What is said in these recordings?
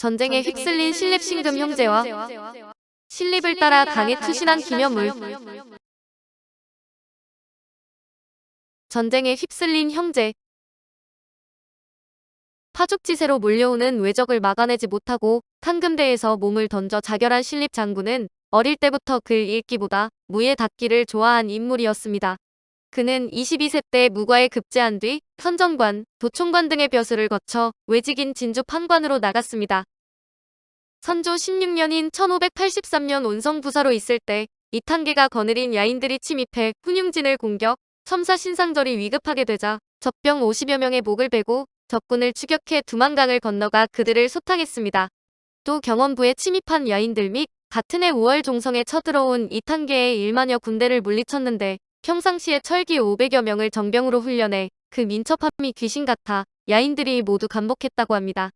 전쟁에 휩쓸린 신립 신금 형제와 신립을 따라 강에 투신한 김여물. 전쟁에 휩쓸린 형제. 파죽지세로 몰려오는 외적을 막아내지 못하고 탄금대에서 몸을 던져 자결한 신립 장군은 어릴 때부터 글 읽기보다 무예 닦기를 좋아한 인물이었습니다. 그는 22세 때 무과에 급제한 뒤 선정관, 도총관 등의 벼슬을 거쳐 외직인 진주 판관으로 나갔습니다. 선조 16년인 1583년 온성부사로 있을 때 이탄계가 거느린 야인들이 침입해 훈융진을 공격, 첨사 신상절이 위급하게 되자 적병 50여 명의 목을 베고 적군을 추격해 두만강을 건너가 그들을 소탕했습니다. 또 경원부에 침입한 야인들 및 같은 해 5월 종성에 쳐들어온 이탄계의 1만여 군대를 물리쳤는데 평상시에 철기 500여 명을 정병으로 훈련해 그 민첩함이 귀신 같아 야인들이 모두 감복했다고 합니다.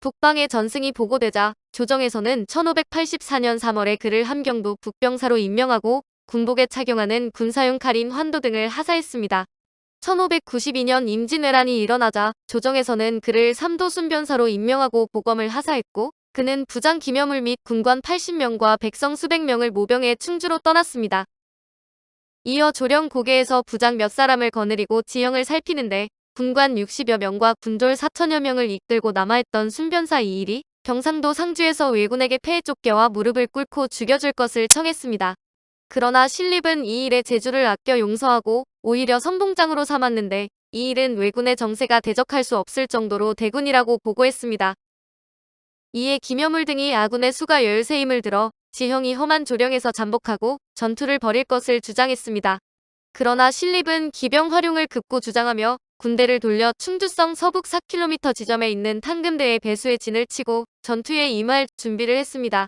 북방의 전승이 보고되자 조정에서는 1584년 3월에 그를 함경도 북병사로 임명하고 군복에 착용하는 군사용 칼인 환도 등을 하사했습니다. 1592년 임진왜란이 일어나자 조정에서는 그를 삼도순변사로 임명하고 보검을 하사했고 그는 부장 김여물 및 군관 80명과 백성 수백 명을 모병해 충주로 떠났습니다. 이어 조령 고개에서 부장 몇 사람을 거느리고 지형을 살피는데 군관 60여 명과 군졸 4천여 명을 이끌고 남아있던 순변사 이일이 경상도 상주에서 왜군에게 패해 쫓겨와 무릎을 꿇고 죽여줄 것을 청했습니다. 그러나 신립은 이일의 재주를 아껴 용서하고 오히려 선봉장으로 삼았는데 이일은 왜군의 정세가 대적할 수 없을 정도로 대군이라고 보고했습니다. 이에 김여물 등이 아군의 수가 13힘을 들어 지형이 험한 조령에서 잠복하고 전투를 벌일 것을 주장했습니다. 그러나 신립은 기병 활용을 급고 주장하며 군대를 돌려 충주성 서북 4km 지점에 있는 탄금대의 배수의 진을 치고 전투에 임할 준비를 했습니다.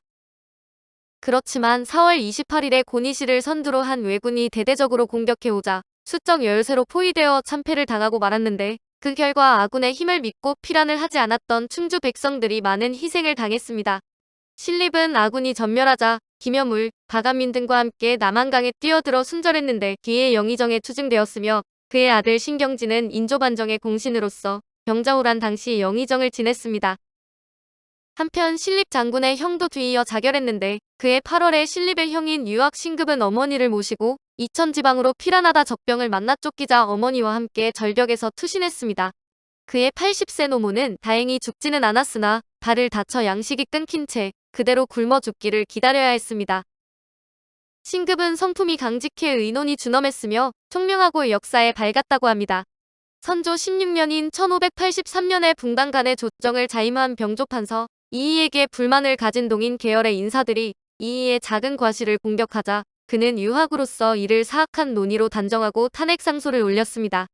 그렇지만 4월 28일에 고니시를 선두로 한 왜군이 대대적으로 공격해오자 수적 열세로 포위되어 참패를 당하고 말았는데 그 결과 아군의 힘을 믿고 피란을 하지 않았던 충주 백성들이 많은 희생을 당했습니다. 신립은 아군이 전멸하자 김여물, 박안민 등과 함께 남한강에 뛰어들어 순절했는데 뒤에 영의정에 추증되었으며 그의 아들 신경진은 인조반정의 공신으로서 병자호란 당시 영의정을 지냈습니다. 한편 신립 장군의 형도 뒤이어 자결했는데 그해 8월에 신립의 형인 유학 신급은 어머니를 모시고 이천지방으로 피란하다 적병을 만나 쫓기자 어머니와 함께 절벽에서 투신했습니다. 그의 80세 노모는 다행히 죽지는 않았으나 발을 다쳐 양식이 끊긴 채 그대로 굶어 죽기를 기다려야 했습니다. 신급은 성품이 강직해 의논이 준엄했으며 총명하고 역사에 밝았다고 합니다. 선조 16년인 1583년에 붕당간의 조정을 자임한 병조판서 이이에게 불만을 가진 동인 계열의 인사들이 이이의 작은 과실을 공격하자 그는 유학으로서 이를 사악한 논의로 단정하고 탄핵 상소를 올렸습니다.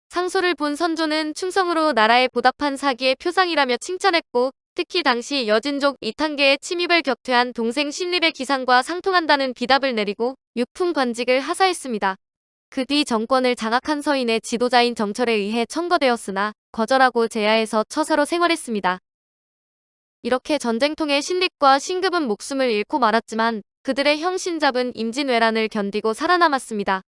상소를 본 선조는 충성으로 나라에 보답한 사기의 표상이라며 칭찬했고 특히 당시 여진족 이탄계의 침입을 격퇴한 동생 신립의 기상과 상통한다는 비답을 내리고 육품 관직을 하사했습니다. 그 뒤 정권을 장악한 서인의 지도자인 정철에 의해 청거되었으나 거절하고 제야에서 처사로 생활했습니다. 이렇게 전쟁통에 신립과 신급은 목숨을 잃고 말았지만 그들의 형 신잡은 임진왜란을 견디고 살아남았습니다.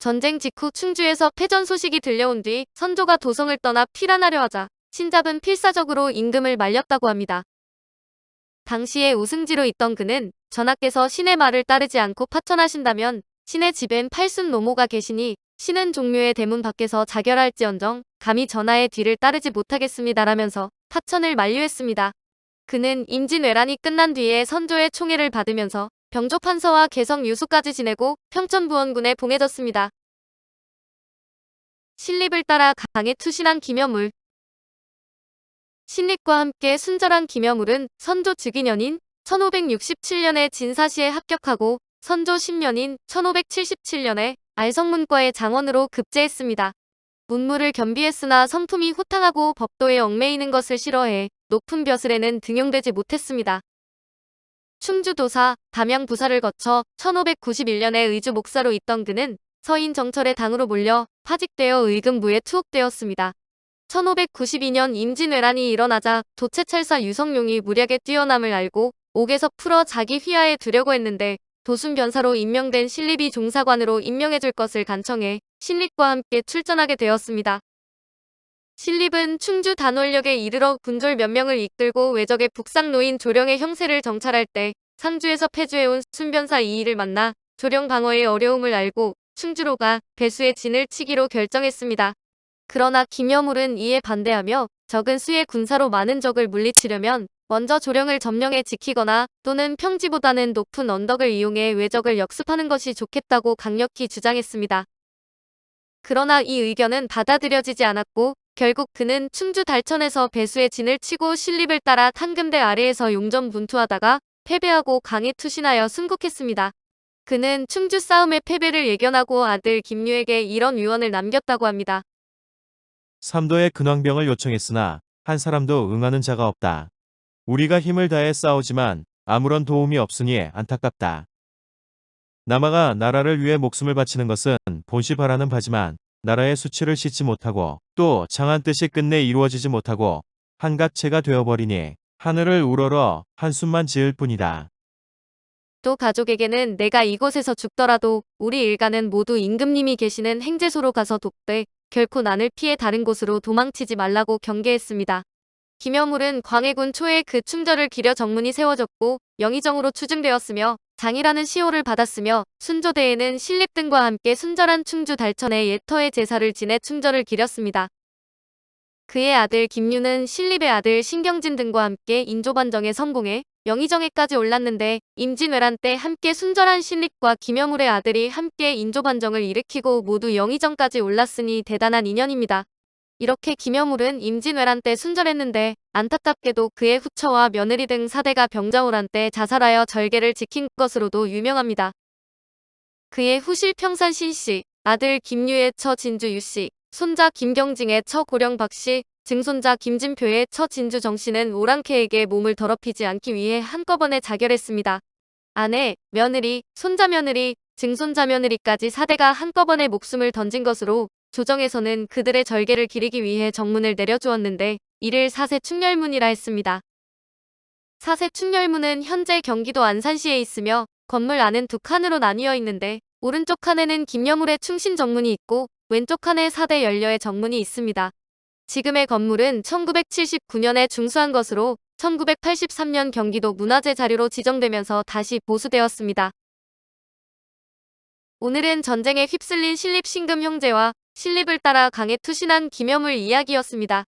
전쟁 직후 충주에서 패전 소식이 들려온 뒤 선조가 도성을 떠나 피란하려 하자 신잡은 필사적으로 임금을 말렸다고 합니다. 당시에 우승지로 있던 그는 전하께서 신의 말을 따르지 않고 파천하신다면 신의 집엔 팔순 노모가 계시니 신은 종묘의 대문 밖에서 자결할지언정 감히 전하의 뒤를 따르지 못하겠습니다라면서 파천을 만류했습니다. 그는 임진왜란이 끝난 뒤에 선조의 총애를 받으면서 병조판서와 개성 유수까지 지내고 평천부원군에 봉해졌습니다. 신립을 따라 강에 투신한 김여물. 신립과 함께 순절한 김여물은 선조 즉위년인 1567년에 진사시에 합격하고 선조 10년인 1577년에 알성문과의 장원으로 급제했습니다. 문무를 겸비했으나 성품이 호탕하고 법도에 얽매이는 것을 싫어해 높은 벼슬에는 등용되지 못했습니다. 충주도사, 담양부사를 거쳐 1591년에 의주 목사로 있던 그는 서인 정철의 당으로 몰려 파직되어 의금부에 투옥되었습니다. 1592년 임진왜란이 일어나자 도채찰사 유성룡이 무략에 뛰어남을 알고 옥에서 풀어 자기 휘하에 두려고 했는데 도순변사로 임명된 신립이 종사관으로 임명해줄 것을 간청해 신립과 함께 출전하게 되었습니다. 신립은 충주 단원력에 이르러 군졸 몇 명을 이끌고 외적의 북상 노인 조령의 형세를 정찰할 때 상주에서 패주해온 순변사 이의를 만나 조령 방어의 어려움을 알고 충주로 가 배수의 진을 치기로 결정했습니다. 그러나 김여물은 이에 반대하며 적은 수의 군사로 많은 적을 물리치려면 먼저 조령을 점령해 지키거나 또는 평지보다는 높은 언덕을 이용해 외적을 역습하는 것이 좋겠다고 강력히 주장했습니다. 그러나 이 의견은 받아들여지지 않았고 결국 그는 충주 달천에서 배수의 진을 치고 신립을 따라 탄금대 아래에서 용전분투하다가 패배하고 강에 투신하여 순국했습니다. 그는 충주 싸움의 패배를 예견하고 아들 김유에게 이런 유언을 남겼다고 합니다. 삼도의 근왕병을 요청했으나 한 사람도 응하는 자가 없다. 우리가 힘을 다해 싸우지만 아무런 도움이 없으니 안타깝다. 남아가 나라를 위해 목숨을 바치는 것은 본시 바라는 바지만 나라의 수치를 씻지 못하고 또 장한 뜻이 끝내 이루어지지 못하고 한각체가 되어버리니 하늘을 우러러 한숨만 지을 뿐이다. 또 가족에게는 내가 이곳에서 죽더라도 우리 일가는 모두 임금님이 계시는 행제소로 가서 돕되 결코 난을 피해 다른 곳으로 도망치지 말라고 경계했습니다. 김여물은 광해군 초에 그 충절을 기려 정문이 세워졌고 영의정으로 추증되었으며 장이라는 시호를 받았으며 순조대에는 신립 등과 함께 순절한 충주 달천에 예터의 제사를 지내 충절을 기렸습니다. 그의 아들 김유는 신립의 아들 신경진 등과 함께 인조반정에 성공해 영의정에까지 올랐는데 임진왜란 때 함께 순절한 신립과 김여물의 아들이 함께 인조반정을 일으키고 모두 영의정까지 올랐으니 대단한 인연입니다. 이렇게 김여물은 임진왜란 때 순절했는데 안타깝게도 그의 후처와 며느리 등 4대가 병자호란 때 자살하여 절개를 지킨 것으로도 유명합니다. 그의 후실 평산 신씨, 아들 김유의 처 진주 유씨, 손자 김경징의 처 고령 박씨, 증손자 김진표의 처 진주 정씨는 오랑캐에게 몸을 더럽히지 않기 위해 한꺼번에 자결했습니다. 아내, 며느리, 손자 며느리, 증손자 며느리까지 4대가 한꺼번에 목숨을 던진 것으로 조정에서는 그들의 절개를 기리기 위해 정문을 내려주었는데 이를 사세 충렬문이라 했습니다. 사세 충렬문은 현재 경기도 안산시에 있으며 건물 안은 두 칸으로 나뉘어 있는데 오른쪽 칸에는 김여물의 충신 정문이 있고 왼쪽 칸에 4대 연려의 정문이 있습니다. 지금의 건물은 1979년에 중수한 것으로 1983년 경기도 문화재 자료로 지정되면서 다시 보수되었습니다. 오늘은 전쟁에 휩쓸린 신립 신금 형제와 신립을 따라 강에 투신한 김여물 이야기였습니다.